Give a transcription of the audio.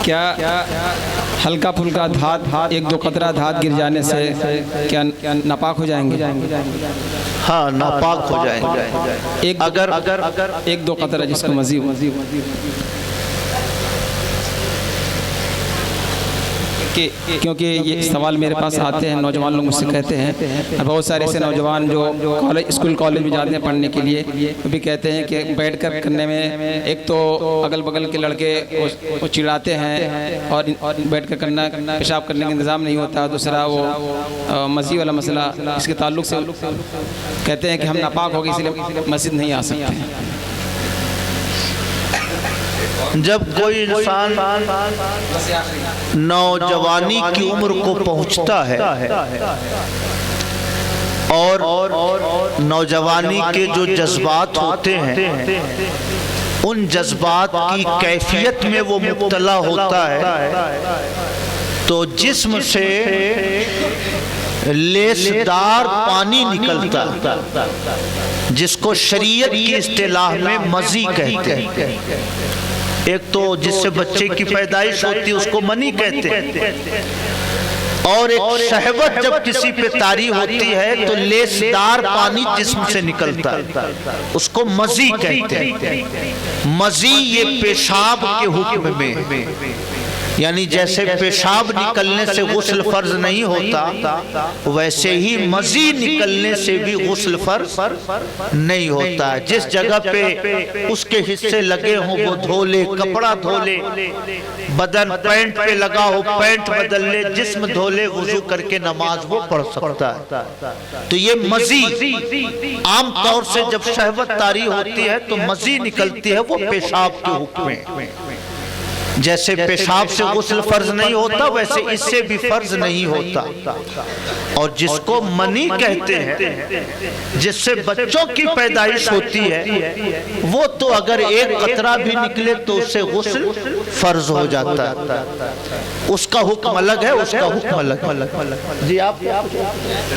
کیا ہلکا پھلکا دھات ایک دو قطرہ دھات گر جانے سے کیا ناپاک ہو جائیں گے؟ ہاں ناپاک ہو جائیں گے اگر ایک دو قطرہ جس کو مزید کیونکہ یہ سوال میرے پاس آتے ہیں، نوجوان لوگ مجھ سے کہتے ہیں، اور بہت سارے ایسے نوجوان جو اسکول کالج میں جاتے ہیں پڑھنے کے لیے، وہ بھی کہتے ہیں کہ بیٹھ کر کرنے میں ایک تو اگل بگل کے لڑکے وہ چڑھاتے ہیں اور بیٹھ کر کرنا پیشاب کرنے کا انتظام نہیں ہوتا، دوسرا وہ مسجد والا مسئلہ اس کے تعلق سے کہتے ہیں کہ ہم ناپاک ہو گئے اس لیے مسجد نہیں آ سکتے ہیں۔ جب کوئی انسان نوجوانی کی عمر کو پہنچتا ہے اور نوجوانی کے جو جذبات ہوتے ہیں ان جذبات کی کیفیت میں وہ مبتلا ہوتا ہے تو جسم سے لیسدار پانی نکلتا جس کو شریعت کی اصطلاح میں مزی کہتے ہیں۔ ایک تو جس سے بچے کی پیدائش ہوتی ہے اس کو منی کہتے ہیں، اور ایک شہوت جب کسی پہ طاری ہوتی ہے تو لیسدار پانی جسم سے نکلتا ہے، اس کو مزی کہتے ہیں۔ مزی یہ پیشاب کے حکم میں، یعنی جیسے پیشاب نکلنے سے غسل فرض نہیں ہوتا ویسے ہی مزی نکلنے سے بھی غسل فرض نہیں ہوتا ہے۔ جس جگہ پہ اس کے حصے لگے ہوں وہ دھو لے، کپڑا دھو لے، بدن پینٹ پہ لگا ہو پینٹ بدل لے، جسم دھو لے، وضو کر کے نماز وہ پڑھ سکتا ہے۔ تو یہ مزی عام طور سے جب شہوت طاری ہوتی ہے تو مزی نکلتی ہے، وہ پیشاب کے حکم میں۔ جیسے پیشاب سے غسل فرض نہیں ہوتا ویسے اس سے بھی فرض نہیں ہوتا۔ اور جس کو منی کہتے ہیں جس سے بچوں کی پیدائش ہوتی ہے وہ تو اگر ایک قطرہ بھی نکلے تو اس سے غسل فرض ہو جاتا ہے، اس کا حکم الگ ہے، اس کا حکم الگ ہے۔ جی آپ